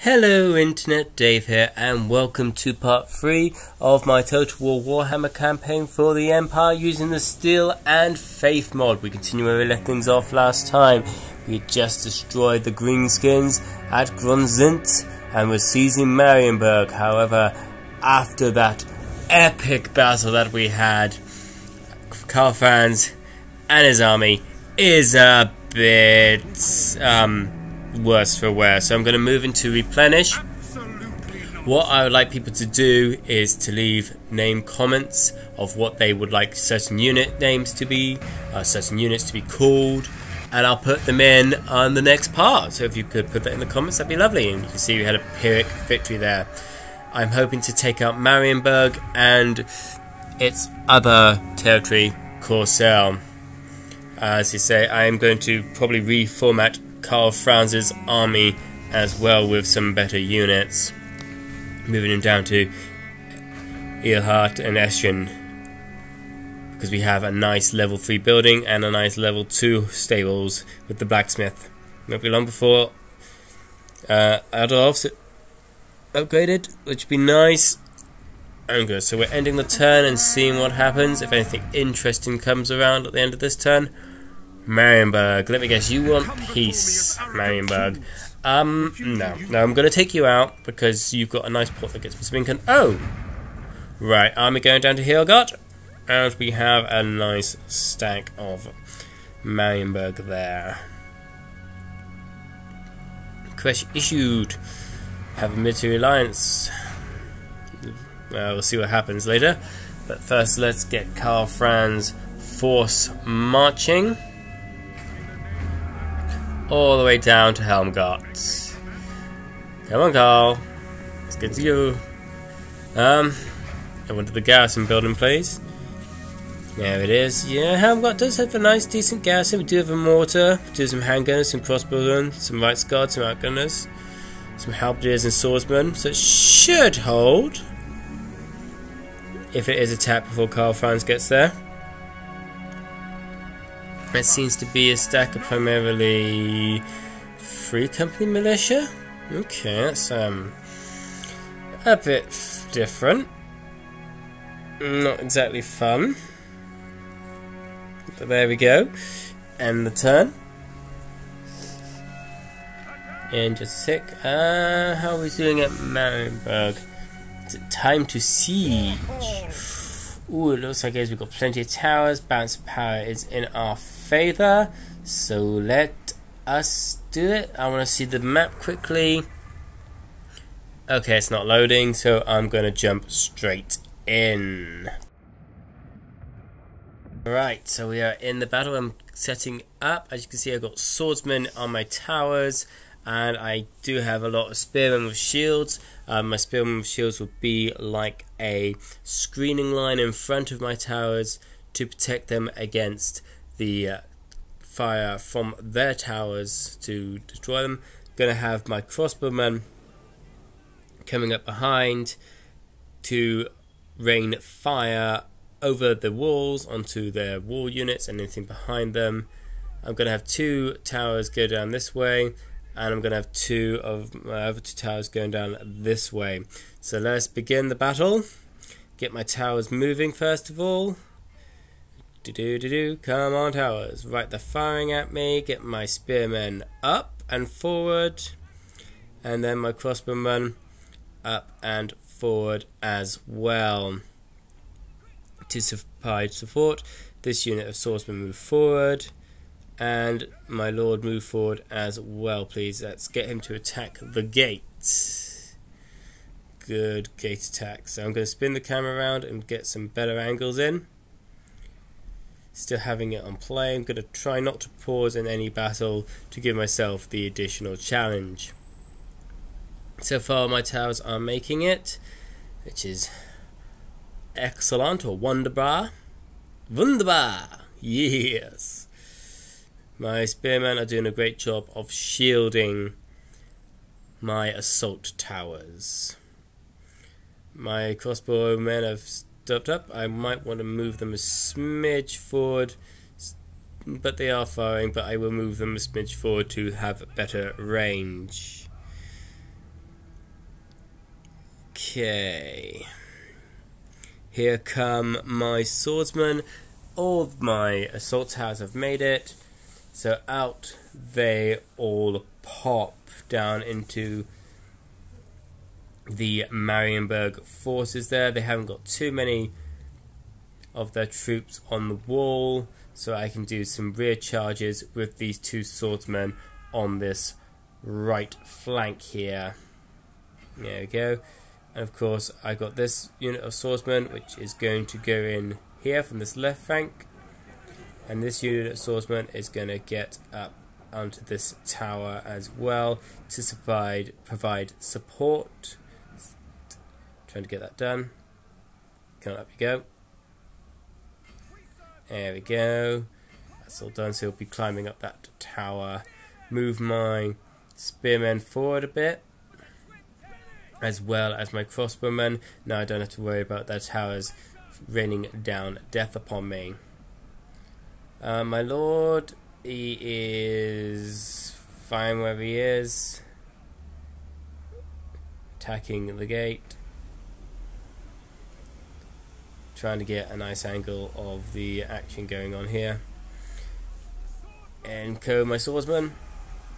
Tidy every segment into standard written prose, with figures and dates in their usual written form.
Hello Internet, Dave here, and welcome to part 3 of my Total War Warhammer campaign for the Empire using the Steel and Faith mod. We continue where we left things off last time. We had just destroyed the Greenskins at Grunzint and were seizing Maringburg. However, after that epic battle that we had, Karl Franz and his army is a bit worse for wear, so I'm going to move into replenish. What I would like people to do is to leave name comments of what they would like certain unit names to be, certain units to be called, and I'll put them in on the next part. So if you could put that in the comments, that'd be lovely. And you can see we had a Pyrrhic victory there. I'm hoping to take out Maringburg and its other territory, Corsair. As you say, I am going to probably reformat Karl Franz's army as well with some better units, moving him down to Eilhart and Eschen, because we have a nice level 3 building and a nice level 2 stables with the blacksmith. Won't be long before Adolf's upgraded, which would be nice. And good. So we're ending the turn and seeing what happens. If anything interesting comes around at the end of this turn. Maringburg, let me guess, you want peace, Maringburg. No, I'm going to take you out because you've got a nice port that gets me Spinken. Oh! Right, army going down to Helgott, and we have a nice stack of Maringburg there. Question issued. Have a military alliance. We'll see what happens later. But first, let's get Karl Franz force marching all the way down to Helmgott. Come on, Karl. Let's get to you. I went to the garrison building, please. There it is. Yeah, Helmgott does have a nice, decent garrison. We do have a mortar, we do have some handgunners, some crossbowmen, some right guards, some outgunners, some halberdiers and swordsmen. So it should hold if it is attacked before Karl Franz gets there. It seems to be a stack of primarily Free Company militia. Okay, that's a bit different. Not exactly fun. But there we go. End the turn. In just a sec. How are we doing at Maringburg? Is it time to siege? Ooh, it looks like we've got plenty of towers. Balance of power is in our favour, so let us do it. I want to see the map quickly. Okay, it's not loading, so I'm going to jump straight in. Right, so we are in the battle. I'm setting up. As you can see, I've got swordsmen on my towers, and I do have a lot of spearmen with shields. My spearmen with shields would be like a screening line in front of my towers to protect them against the fire from their towers to destroy them. Going to have my crossbowmen coming up behind to rain fire over the walls onto their wall units and anything behind them. I'm going to have 2 towers go down this way, and I'm going to have 2 of my other 2 towers going down this way. So let's begin the battle. Get my towers moving first of all. Come on, towers. Right, they're firing at me. Get my spearmen up and forward. And then my crossbowmen up and forward as well. To provide support, this unit of swordsmen move forward. And my lord move forward as well, please. Let's get him to attack the gate. Good gate attack. So I'm going to spin the camera around and get some better angles in. Still having it on play. I'm going to try not to pause in any battle to give myself the additional challenge. So far my towers are making it, which is excellent, or wunderbar. Wunderbar! Yes! My spearmen are doing a great job of shielding my assault towers. My crossbowmen have stopped up. I might want to move them a smidge forward, but they are firing, but I will move them a smidge forward to have better range. Okay. Here come my swordsmen. All of my assault towers have made it. So out they all pop down into the Maringburg forces there. They haven't got too many of their troops on the wall, so I can do some rear charges with these two swordsmen on this right flank here. There we go. And of course I got this unit of swordsmen which is going to go in here from this left flank, and this unit of swordsmen is going to get up onto this tower as well to provide support. Trying to get that done. Come on, up you go. There we go. That's all done, so he'll be climbing up that tower. Move my spearmen forward a bit, as well as my crossbowmen. Now I don't have to worry about their towers raining down death upon me. My lord, he is fine where he is. Attacking the gate. Trying to get a nice angle of the action going on here. And my swordsman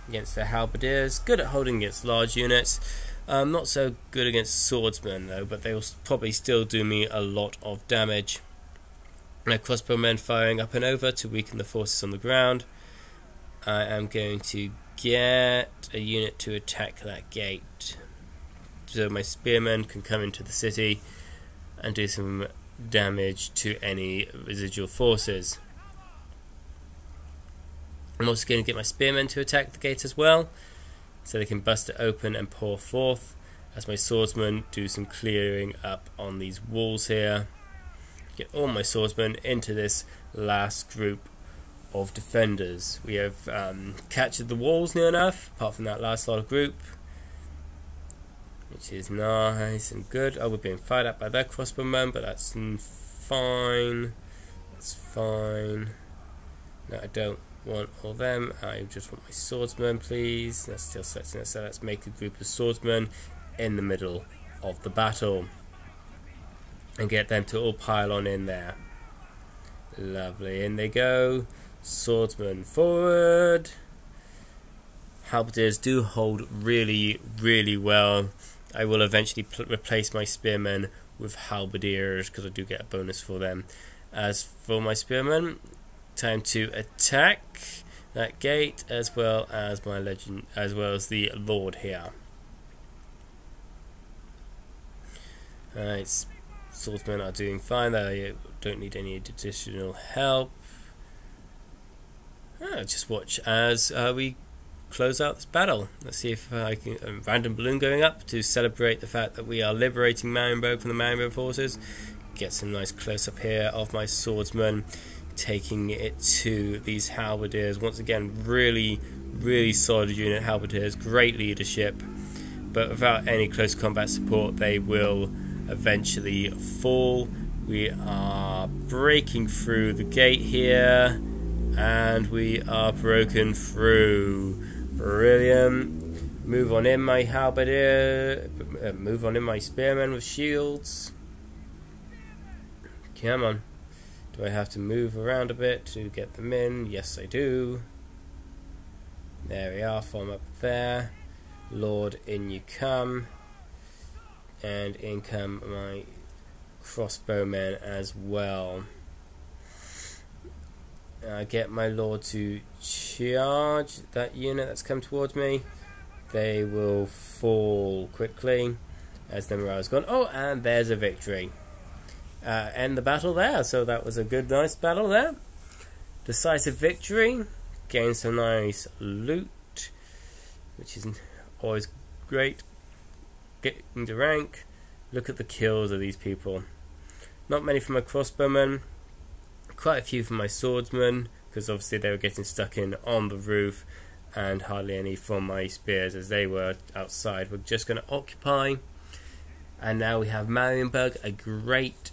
against the halberdiers. Good at holding against large units. Not so good against swordsmen though, but they will probably still do me a lot of damage. My crossbowmen firing up and over to weaken the forces on the ground. I am going to get a unit to attack that gate, so my spearmen can come into the city and do some damage to any residual forces. I'm also going to get my spearmen to attack the gate as well, so they can bust it open and pour forth, as my swordsmen do some clearing up on these walls here. Get all my swordsmen into this last group of defenders. We have captured the walls near enough, apart from that last lot of group, which is nice and good. Oh, we're being fired at by their crossbowmen, but that's fine. That's fine. No, I don't want all them. I just want my swordsmen, please. That's still setting us, so let's make a group of swordsmen in the middle of the battle and get them to all pile on in there. Lovely, in they go. Swordsmen forward. Halberdiers do hold really, really well. I will eventually replace my spearmen with halberdiers because I do get a bonus for them. As for my spearmen, time to attack that gate as well as my legend, as well as the lord here. Alright, swordsmen are doing fine. They don't need any additional help. Just watch as we close out this battle. Let's see if I can a random balloon going up to celebrate the fact that we are liberating Maringburg from the Maringburg forces. Get some nice close up here of my swordsmen taking it to these halberdiers. Once again, really, really solid unit halberdiers, great leadership, but without any close combat support they will eventually fall. We are breaking through the gate here, and we are broken through. Brilliant. Move on in my halberdier. Move on in my spearmen with shields. Come on. Do I have to move around a bit to get them in? Yes, I do. There we are. Form up there. Lord, in you come. And in come my crossbowmen as well. Get my lord to charge that unit that's come towards me. They will fall quickly as the morale is gone. Oh, and there's a victory. End the battle there. So that was a good, nice battle there. Decisive victory. Gain some nice loot, which is always great. Getting the rank. Look at the kills of these people. Not many from my crossbowmen. Quite a few from my swordsmen, because obviously they were getting stuck in on the roof, and hardly any from my spears as they were outside. We're just going to occupy, and now we have Maringburg, a great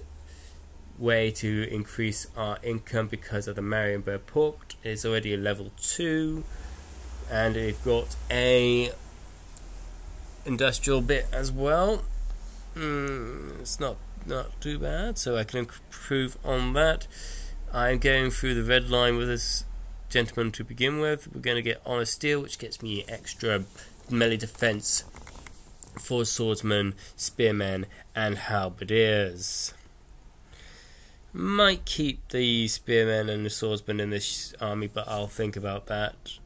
way to increase our income because of the Maringburg port. It's already a level 2, and we've got a industrial bit as well. It's not too bad, so I can improve on that. I'm going through the red line with this gentleman to begin with. We're going to get honor steel, which gets me extra melee defense for swordsmen, spearmen, and halberdiers. Might keep the spearmen and the swordsmen in this army, but I'll think about that.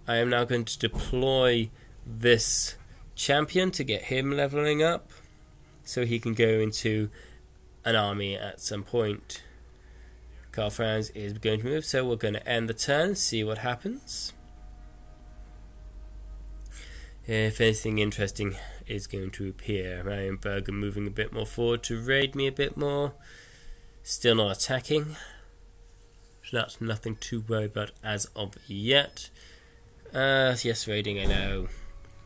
I am now going to deploy this champion to get him leveling up, so he can go into an army at some point. Karl Franz is going to move, so we're going to end the turn, see what happens. If anything interesting is going to appear. Maringburg are moving a bit more forward to raid me a bit more. Still not attacking. So that's nothing to worry about as of yet. Yes, raiding, I know.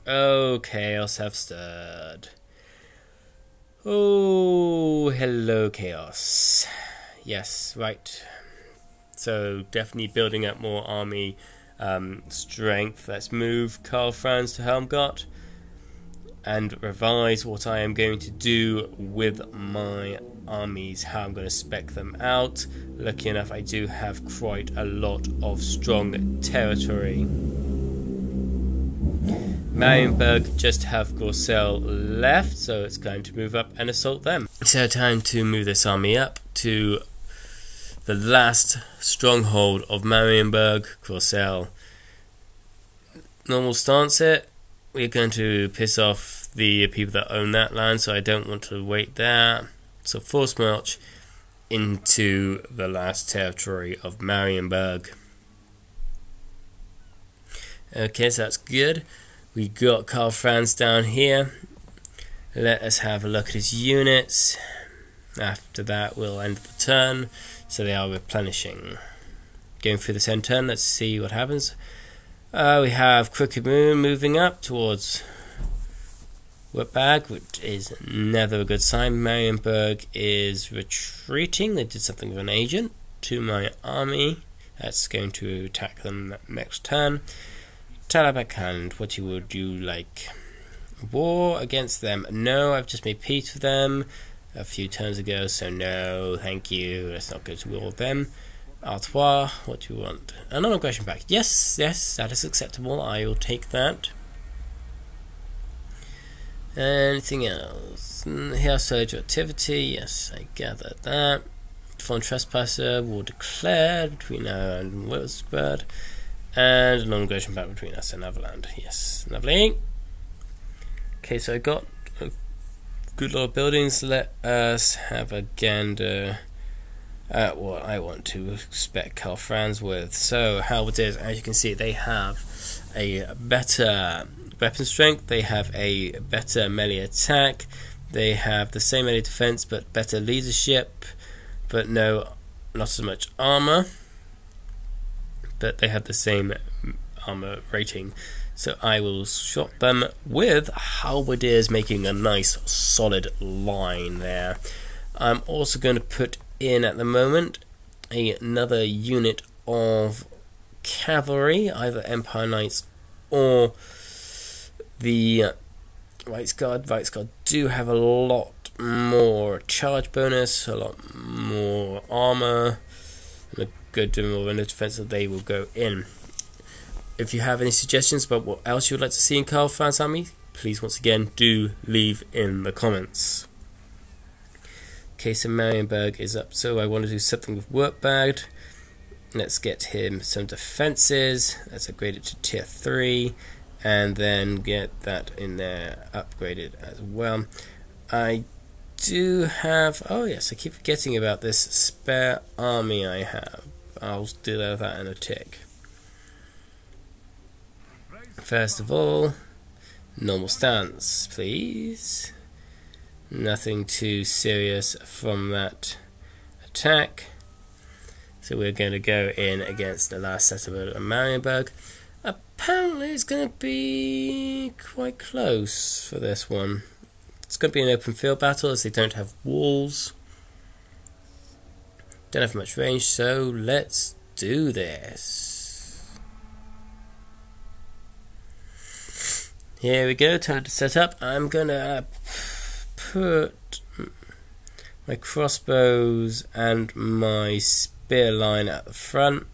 Oh, chaos have stirred. Oh, hello, chaos. Yes, right. So, definitely building up more army strength. Let's move Karl Franz to Helmgart and revise what I am going to do with my armies, how I'm going to spec them out. Lucky enough, I do have quite a lot of strong territory. Maringburg just have Gorsel left, so it's going to move up and assault them. So time to move this army up to the last stronghold of Maringburg, Gorsel. Normal stance it. We're going to piss off the people that own that land, so I don't want to wait there. So force march into the last territory of Maringburg. Okay, so that's good. We got Karl Franz down here. Let us have a look at his units. After that, we'll end the turn. So they are replenishing. Going through the end turn, let's see what happens. We have Crooked Moon moving up towards Whitbag, which is never a good sign. Maringburg is retreating. They did something with an agent to my army. That's going to attack them next turn. Talabakand, what would you like? War against them? No, I've just made peace with them a few turns ago, so no, thank you. Let's not go to war with them. Artois, what do you want? A non-aggression pact. Yes, yes, that is acceptable. I will take that. Anything else? Here, surge activity. Yes, I gathered that. Foreign trespasser, war declared between us and Wilsberg. And a non-aggression pact between us and Neverland. Yes, lovely. Okay, so I got a good lot of buildings. Let us have a gander at what I want to spec Karl Franz with. So, halberdiers, as you can see, they have a better weapon strength, they have a better melee attack, they have the same melee defense but better leadership, but not so much armor, but they have the same armor rating. So I will shot them with halberdiers, making a nice solid line there. I'm also going to put in at the moment another unit of cavalry, either Empire Knights or the Reichsguard. Reichsguard do have a lot more charge bonus, a lot more armor, and a good deal more defense, so they will go in. If you have any suggestions about what else you would like to see in Karl Franz army, please once again do leave in the comments. Okay, so Maringburg is up, so I want to do something with Workbag. Let's get him some defenses. Let's upgrade it to tier 3, and then get that in there upgraded as well. I do have, oh yes, I keep forgetting about this spare army I have. I'll do that in a tick. First of all, normal stance, please. Nothing too serious from that attack. So we're going to go in against the last settlement of Maringburg. Apparently it's going to be quite close for this one. It's going to be an open field battle as they don't have walls. Don't have much range, so let's do this. Here we go, time to set up. I'm going to put my crossbows and my spear line at the front.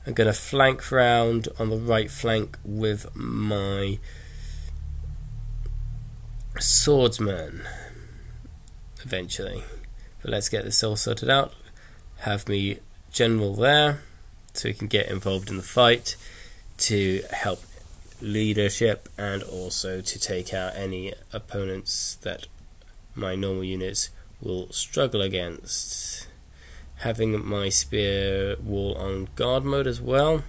I'm going to flank round on the right flank with my swordsman eventually. But let's get this all sorted out. Have me general there so he can get involved in the fight to help leadership and also to take out any opponents that my normal units will struggle against. Having my spear wall on guard mode as well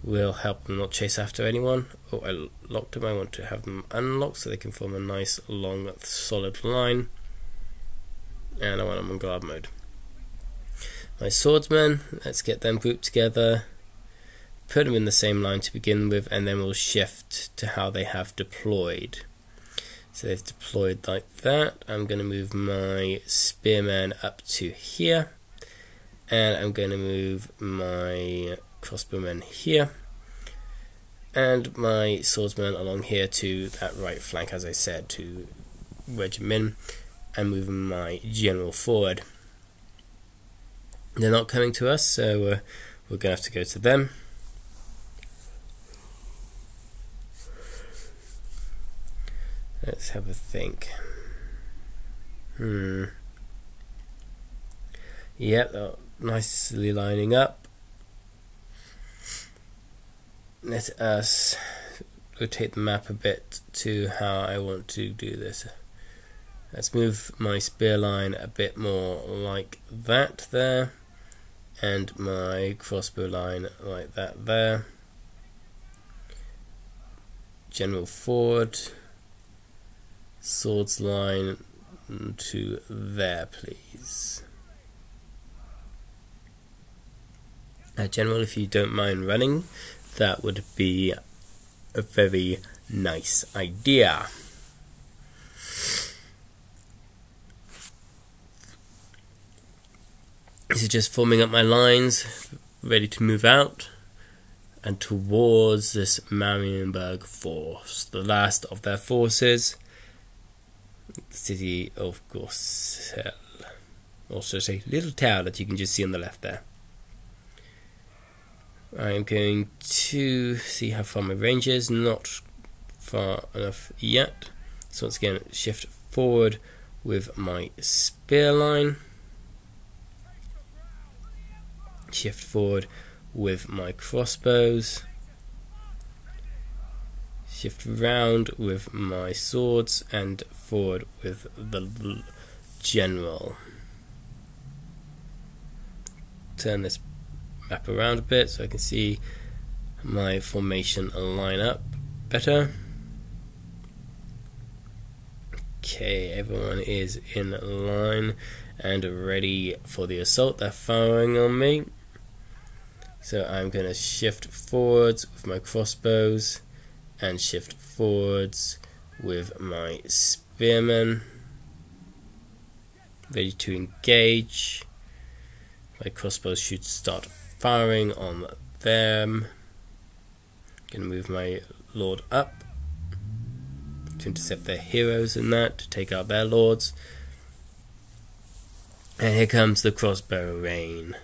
will help them not chase after anyone. Oh, I locked them. I want to have them unlocked so they can form a nice long solid line, and I want them on guard mode. My swordsmen, let's get them grouped together, put them in the same line to begin with, and then we'll shift to how they have deployed. So they've deployed like that. I'm going to move my spearmen up to here, and I'm going to move my crossbowmen here, and my swordsmen along here to that right flank, as I said, to wedge them in, and moving my general forward. They're not coming to us, so we're going to have to go to them. Let's have a think. Yep, they're nicely lining up. Let us rotate the map a bit to how I want to do this. Let's move my spear line a bit more like that there, and my crossbow line like that there. General forward. Swords line to there, please. General, if you don't mind running, that would be a very nice idea. This is just forming up my lines, ready to move out and towards this Maringburg force, the last of their forces. The city of Gorsel, also a little town that you can just see on the left there. I am going to see how far my range is, not far enough yet. So once again, shift forward with my spear line, shift forward with my crossbows, shift round with my swords, and forward with the general. Turn this map around a bit so I can see my formation line up better. Okay, everyone is in line and ready for the assault. They're firing on me. So I'm going to shift forwards with my crossbows and shift forwards with my spearmen, ready to engage. My crossbows should start firing on them. Gonna move my lord up to intercept their heroes in that, to take out their lords. And here comes the crossbow rain.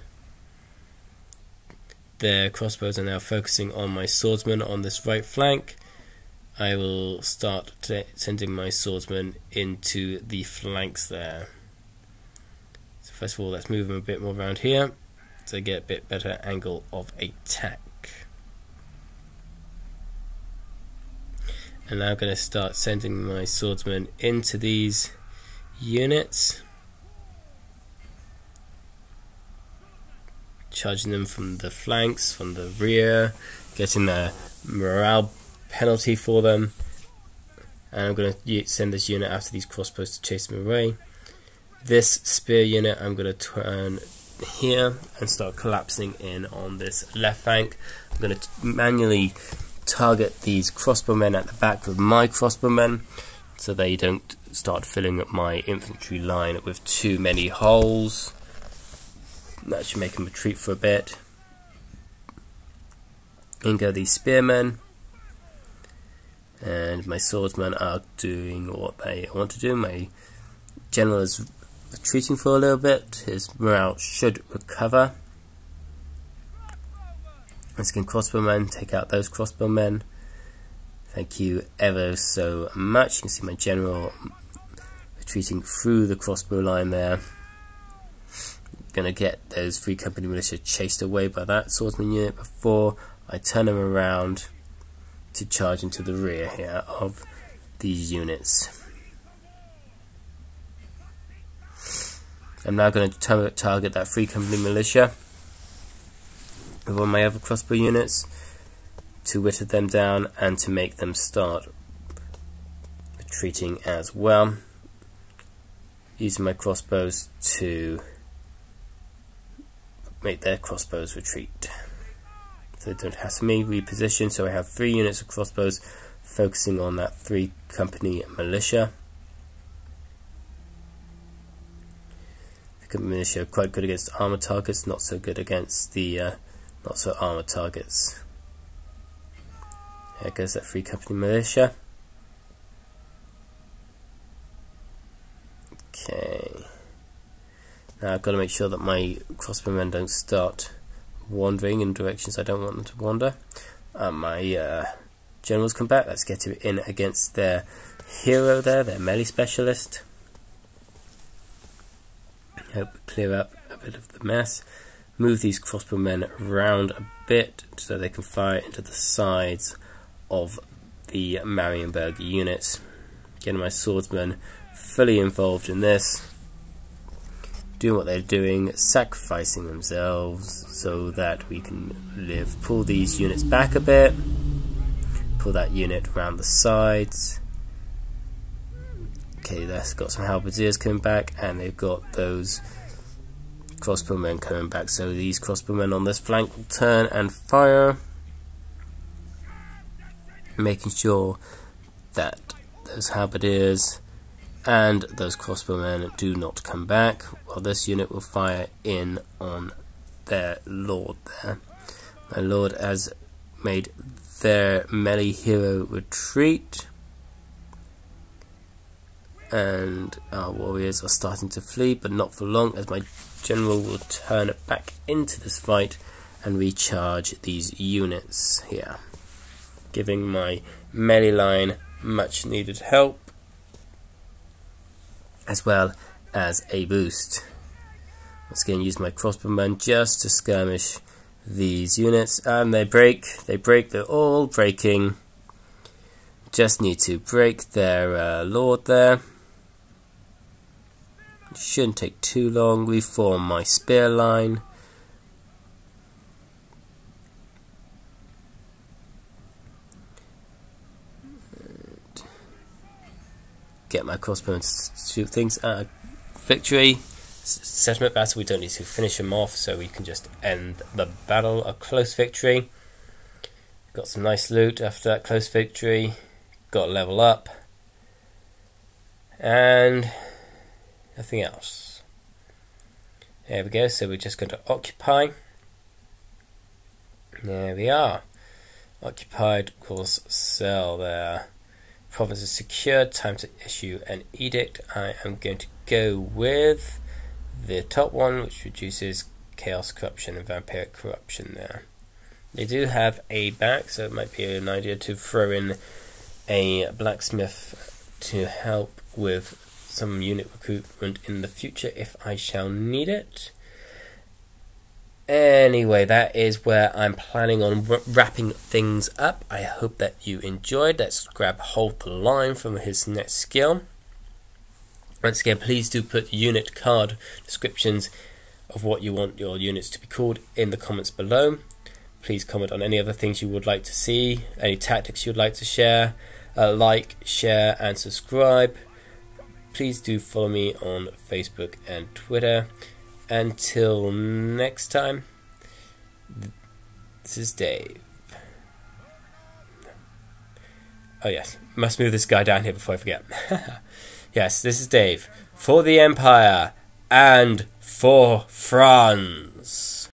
Their crossbows are now focusing on my swordsmen on this right flank. I will start sending my swordsmen into the flanks there. So first of all, let's move them a bit more around here so I get a bit better angle of attack. And now I'm going to start sending my swordsmen into these units, charging them from the flanks, from the rear, getting a morale penalty for them. And I'm going to send this unit after these crossbows to chase them away. This spear unit I'm going to turn here and start collapsing in on this left flank. I'm going to manually target these crossbowmen at the back with my crossbowmen so they don't start filling up my infantry line with too many holes. That should make them retreat for a bit. In go these spearmen, and my swordsmen are doing what they want to do. My general is retreating for a little bit. His morale should recover. Let's get crossbowmen, take out those crossbowmen. Thank you ever so much. You can see my general retreating through the crossbow line there. Gonna get those 3 company militia chased away by that swordsman unit before I turn them around to charge into the rear here of these units. I'm now going to target that 3 company militia with one of my other crossbow units to whittle them down and to make them start retreating as well. Using my crossbows to make their crossbows retreat, so they don't hassle me. Reposition, so I have 3 units of crossbows focusing on that 3 company militia. The company militia are quite good against armor targets, not so good against the not so armor targets. There goes that 3 company militia. Okay. Now I've got to make sure that my crossbowmen don't start wandering in directions I don't want them to wander. My generals come back. Let's get in against their hero there, their melee specialist. Hope we clear up a bit of the mess. Move these crossbowmen around a bit so they can fire into the sides of the Maringburg units. Getting my swordsmen fully involved in this, doing what they're doing, sacrificing themselves so that we can live. Pull these units back a bit, pull that unit around the sides. Okay, that's got some halberdiers coming back, and they've got those crossbowmen coming back, so these crossbowmen on this flank will turn and fire, making sure that those halberdiers and those crossbowmen do not come back, while this unit will fire in on their lord there. My lord has made their melee hero retreat, and our warriors are starting to flee, but not for long, as my general will turn back into this fight and recharge these units here, giving my melee line much needed help as well as a boost. Once again, use my crossbowmen just to skirmish these units, and they break, they're all breaking. Just need to break their lord there. Shouldn't take too long. Reform my spear line. Get my crossbows to shoot things. Victory. Settlement battle. We don't need to finish them off, so we can just end the battle. A close victory. Got some nice loot after that close victory. Got to level up. And nothing else. There we go, so we're just going to occupy. There we are. Occupied equals sell there. Province is secured, time to issue an edict. I am going to go with the top one, which reduces chaos corruption and vampiric corruption there. They do have a back, so it might be an idea to throw in a blacksmith to help with some unit recruitment in the future if I shall need it. Anyway, that is where I'm planning on wrapping things up. I hope that you enjoyed. Let's grab Hold the Line from his next skill. Once again, please do put unit card descriptions of what you want your units to be called in the comments below. Please comment on any other things you would like to see, any tactics you would like to share. Like, share and subscribe. Please do follow me on Facebook and Twitter. Until next time, this is Dave. Oh yes, must move this guy down here before I forget. Yes, this is Dave, for the Empire and for France.